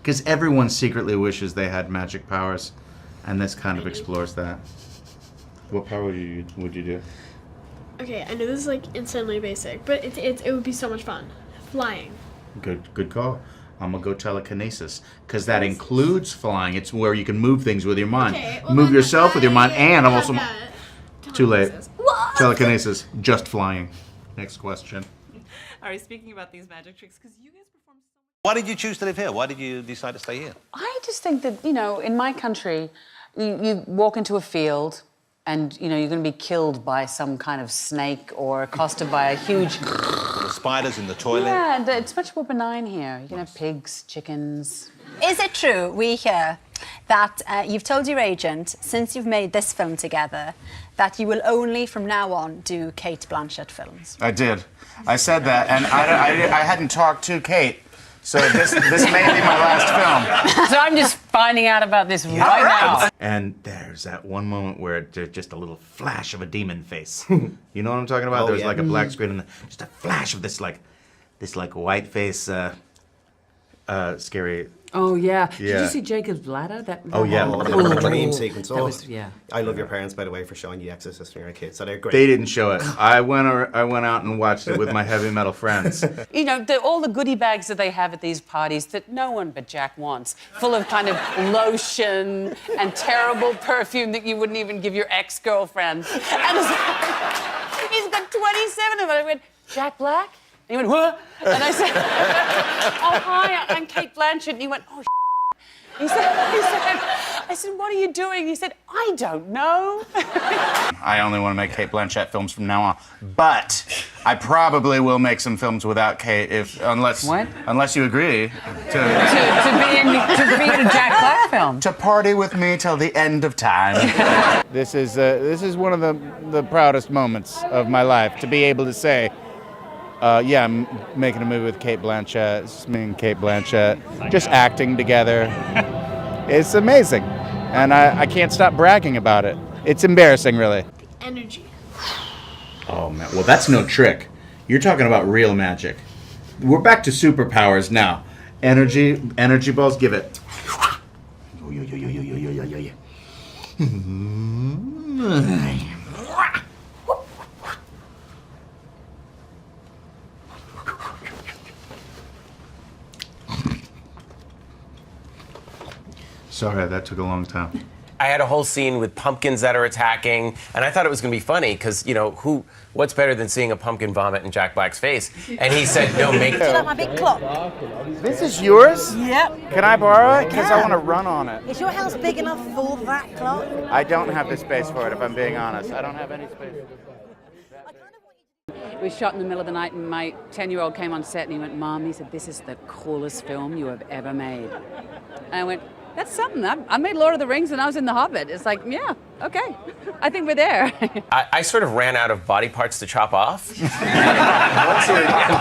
Because everyone secretly wishes they had magic powers, and this kind of explores that. What power would you do? Okay, I know this is like insanely basic, but it would be so much fun. Flying. Good call. I'm gonna go telekinesis, because that includes flying. It's where you can move things with your mind. Okay, well move then yourself with your mind, and I'm also... Too late. What? Telekinesis, just flying. Next question. All right, speaking about these magic tricks, because you guys perform so much. Why did you choose to live here? Why did you decide to stay here? I just think that, you know, in my country, you walk into a field and, you know, you're going to be killed by some kind of snake or accosted by a huge... The spiders in the toilet? Yeah, it's much more benign here. You can have pigs, chickens... Is it true, we hear, that you've told your agent, since you've made this film together, that you will only, from now on, do Cate Blanchett films? I did. I said that, and I hadn't talked to Cate, so this may be my last film. So I'm just finding out about this right now. And there's that one moment where there's just a little flash of a demon face. You know what I'm talking about? There's like a black screen and just a flash of this white face, scary. Oh, yeah. Did you see Jacob's bladder? Oh, yeah. The dream sequence. That was, yeah. I love your parents, by the way, for showing you Exorcist when you were a kid, so they're great. They didn't show it. I went out and watched it with my heavy metal friends. You know, all the goodie bags that they have at these parties that no one but Jack wants, full of kind of lotion and terrible perfume that you wouldn't even give your ex-girlfriend. And he's got 27 of it. I went, Jack Black? And he went, what? And I said, oh, hi, I'm Cate Blanchett. And he went, oh, I said, what are you doing? He said, I don't know. I only want to make Cate Blanchett films from now on, but I probably will make some films without Cate unless you agree to be in a Jack Black film. To party with me till the end of time. This is one of the proudest moments of my life, to be able to say, yeah, I'm making a movie with Cate Blanchett. It's me and Cate Blanchett, just acting together. It's amazing, and I can't stop bragging about it. It's embarrassing, really. The energy. Oh, man. Well, that's no trick. You're talking about real magic. We're back to superpowers now. Energy balls, give it. Sorry, that took a long time. I had a whole scene with pumpkins that are attacking, and I thought it was going to be funny because, you know, what's better than seeing a pumpkin vomit in Jack Black's face? And he said, no, make it. Do you like my big clock? This is yours? Yep. Can I borrow it? Because I want to run on it. Is your house big enough for that clock? I don't have the space for it, if I'm being honest. I don't have any space. It was shot in the middle of the night, and my 10-year-old came on set and he went, Mom, he said, this is the coolest film you have ever made. And I went, that's something. I made Lord of the Rings and I was in The Hobbit. It's like, yeah, okay. I think we're there. I sort of ran out of body parts to chop off.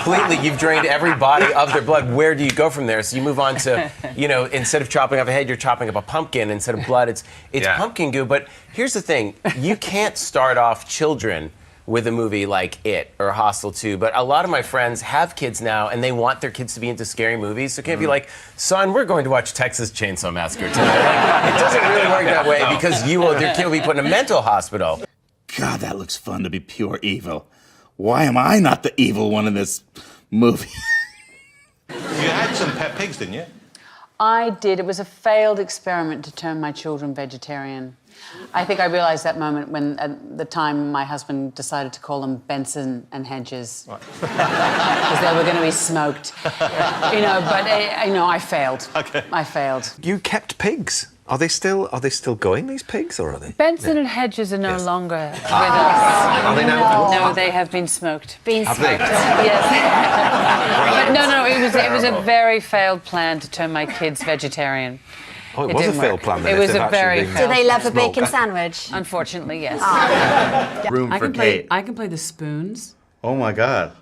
Once you've drained every body of their blood, where do you go from there? So you move on to, you know, instead of chopping off a head, you're chopping up a pumpkin. Instead of blood, it's pumpkin goo. But here's the thing. You can't start off children with a movie like It or Hostel 2, but a lot of my friends have kids now and they want their kids to be into scary movies, so it can't be like, son, we're going to watch Texas Chainsaw Massacre tonight. It doesn't really work that way because their kid will be put in a mental hospital. God, that looks fun to be pure evil. Why am I not the evil one in this movie? You had some pet pigs, didn't you? I did. It was a failed experiment to turn my children vegetarian. I think I realized that moment when, at the time, my husband decided to call them Benson and Hedges because they were going to be smoked. You know, but I failed. Okay. I failed. You kept pigs. Are they still going, these pigs, or are they? Benson and Hedges are no longer with us. Are they now? No, they have been smoked. Have they? Yes. But no, it was a very failed plan to turn my kids vegetarian. Oh, it was a failed plan then. It was a very failed. Do they love a bacon sandwich? Unfortunately, yes. Room for Cate. I can play the spoons. Oh my God.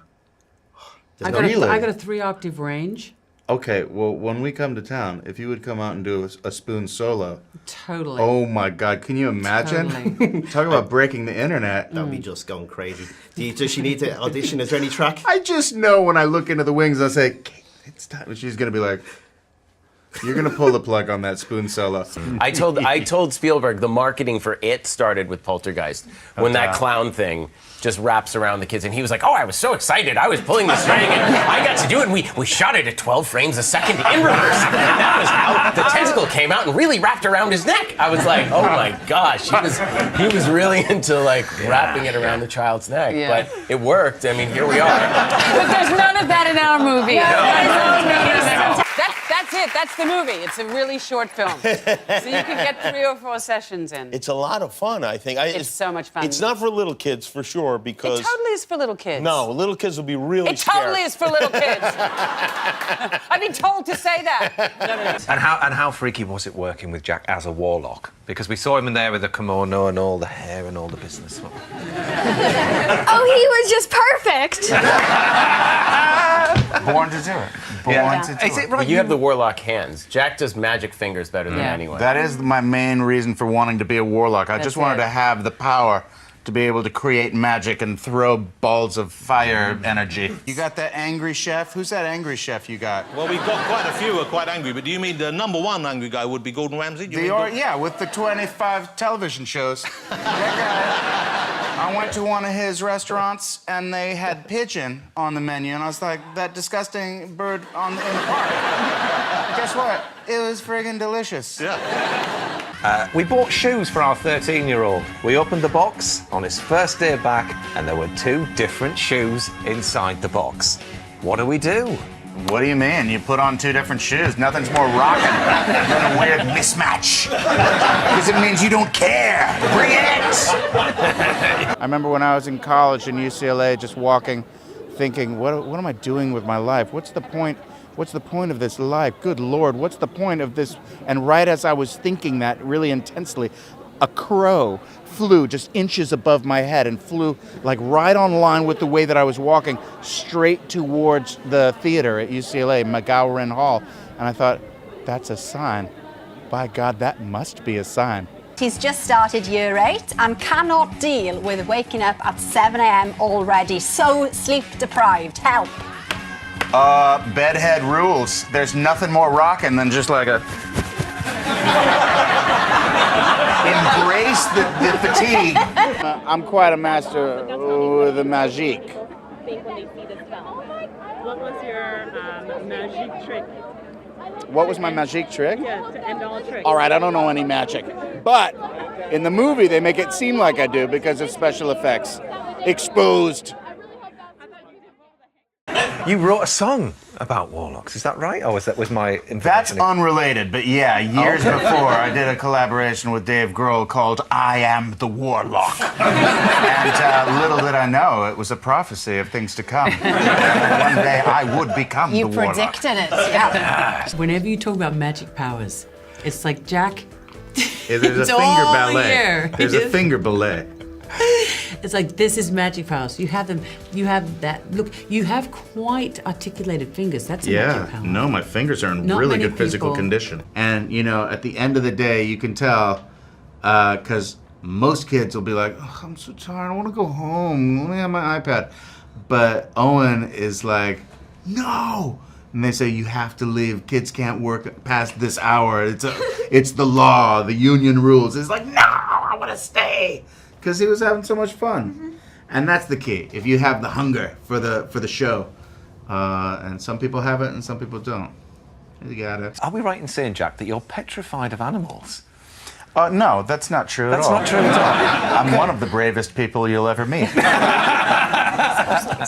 I got a 3-octave range. Okay, well, when we come to town, if you would come out and do a spoon solo. Totally. Oh my God, can you imagine? Totally. Talk about breaking the internet. That would be just going crazy. Does she need to audition? Is there any track? I just know when I look into the wings, I say, Cate, it's time. She's going to be like, You're gonna pull the plug on that spoon solo. I told Spielberg the marketing for It started with Poltergeist, when that clown thing just wraps around the kids, and he was like, "Oh, I was so excited! I was pulling the string, and I got to do it. And we shot it at 12 frames a second in reverse. And that was how the tentacle came out and really wrapped around his neck." I was like, "Oh my gosh!" He was really into like wrapping it around the child's neck, but it worked. I mean, here we are. But there's none of that in our movie. No. That's it. That's the movie. It's a really short film. So you can get 3 or 4 sessions in. It's a lot of fun, I think. It's so much fun. It's not for little kids, for sure, because... It totally is for little kids. No, little kids will be really scared. It totally is for little kids. I've been told to say that. And how freaky was it working with Jack as a warlock? Because we saw him in there with the kimono and all the hair and all the business. Oh, he was just perfect. Born to do it. Born to do Is it. it right? You have the warlock hands. Jack does magic fingers better than anyone. That is my main reason for wanting to be a warlock. I just wanted to have the power to be able to create magic and throw balls of fire energy. You got that angry chef? Who's that angry chef you got? Well, we've got quite a few who are quite angry, but do you mean the #1 angry guy would be Gordon Ramsay? Yeah, with the 25 television shows. That guy, I went to one of his restaurants and they had pigeon on the menu, and I was like, that disgusting bird in the park. Guess what? It was friggin' delicious. Yeah. We bought shoes for our 13-year-old. We opened the box on his first day back, and there were 2 different shoes inside the box. What do we do? What do you mean? You put on 2 different shoes. Nothing's more rocking than a weird mismatch. Because it means you don't care. Bring it! I remember when I was in college in UCLA, just walking, thinking, what am I doing with my life? What's the point? What's the point of this life? Good Lord, what's the point of this? And right as I was thinking that really intensely, a crow flew just inches above my head and flew like right on line with the way that I was walking straight towards the theater at UCLA, McGowran Hall. And I thought, that's a sign. By God, that must be a sign. He's just started year 8 and cannot deal with waking up at 7 a.m. already. So sleep deprived. Help. Bedhead rules. There's nothing more rocking than just like a... Embrace the fatigue. I'm quite a master with the magic. What was your magic trick? What was my magic trick? Yeah, to end all tricks. All right, I don't know any magic. But in the movie, they make it seem like I do because of special effects. Exposed. You wrote a song about warlocks, is that right? Or was my information... That's unrelated, but yeah, years before, I did a collaboration with Dave Grohl called I Am the Warlock. And little did I know, it was a prophecy of things to come. One day I would become the warlock. You predicted it, yeah. Whenever you talk about magic powers, it's like Jack. There's a It's finger all ballet. here. There's a finger ballet. It's like, this is magic powers. You have them, you have that. Look, you have quite articulated fingers. That's a magic power. No, my fingers are in Not really many good physical people- condition. And, you know, at the end of the day, you can tell, because most kids will be like, oh, I'm so tired, I want to go home, let me have my iPad. But Owen is like, no! And they say, you have to leave, kids can't work past this hour, it's the law, the union rules. It's like, no, I want to stay! Because he was having so much fun. Mm-hmm. And that's the key. If you have the hunger for the show, and some people have it and some people don't. You got it. Are we right in saying, Jack, that you're petrified of animals? No, that's not true at all. That's not true at all. I'm one of the bravest people you'll ever meet.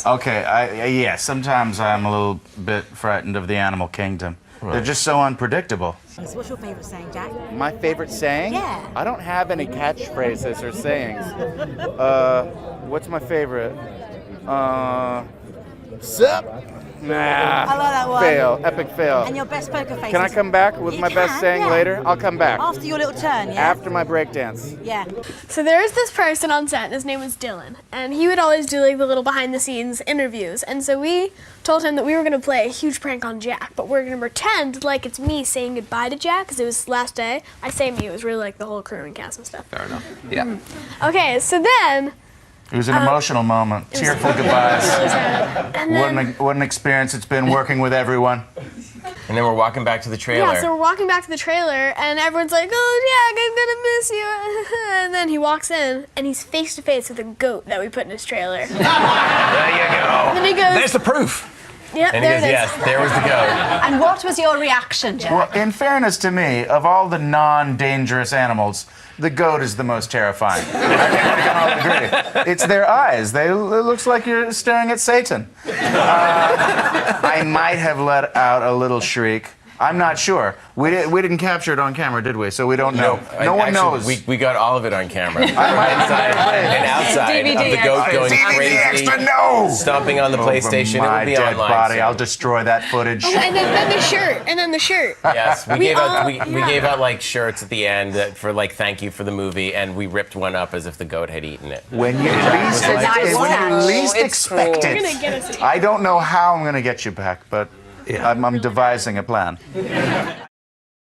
Okay, yeah, sometimes I'm a little bit frightened of the animal kingdom. Right. They're just so unpredictable. So what's your favourite saying, Jack? My favorite saying? Yeah. I don't have any catchphrases or sayings. What's my favorite? Sup? Nah. I like that one. Fail. Epic fail. And your best poker face. Can I come back with my best saying later? I'll come back. After your little turn, yeah? After my breakdance. Yeah. So there was this person on set, and his name was Dylan, and he would always do like the little behind-the-scenes interviews. And so we told him that we were going to play a huge prank on Jack, but we're going to pretend like it's me saying goodbye to Jack, because it was his last day. I say me, it was really like the whole crew and cast and stuff. Fair enough. Yeah. Okay, so then... It was an emotional moment. Tearful goodbyes. And then, What an experience it's been working with everyone. And then we're walking back to the trailer. Yeah, so we're walking back to the trailer, and everyone's like, "Oh, Jack, I'm gonna miss you." And then he walks in, and he's face to face with a goat that we put in his trailer. There you go. And then he goes, There's the proof. Yep, And he there goes, it is. yes, there was the goat. And what was your reaction, Jack? Well, in fairness to me, of all the non-dangerous animals, the goat is the most terrifying. I think we can all agree. It's their eyes. It looks like you're staring at Satan. I might have let out a little shriek. I'm not sure. We didn't capture it on camera, did we? So we don't know. No one knows. We got all of it on camera. Inside and outside of the goat going crazy, extra, no! stomping on the PlayStation. Over my It'll be dead online. body. soon. I'll destroy that footage. Oh, and then the shirt, and then the shirt. Yes, we gave yeah. gave out like shirts at the end for like thank you for the movie, and we ripped one up as if the goat had eaten it. When you least expect You're gonna get us it. I don't know how I'm going to get you back, but I'm devising a plan.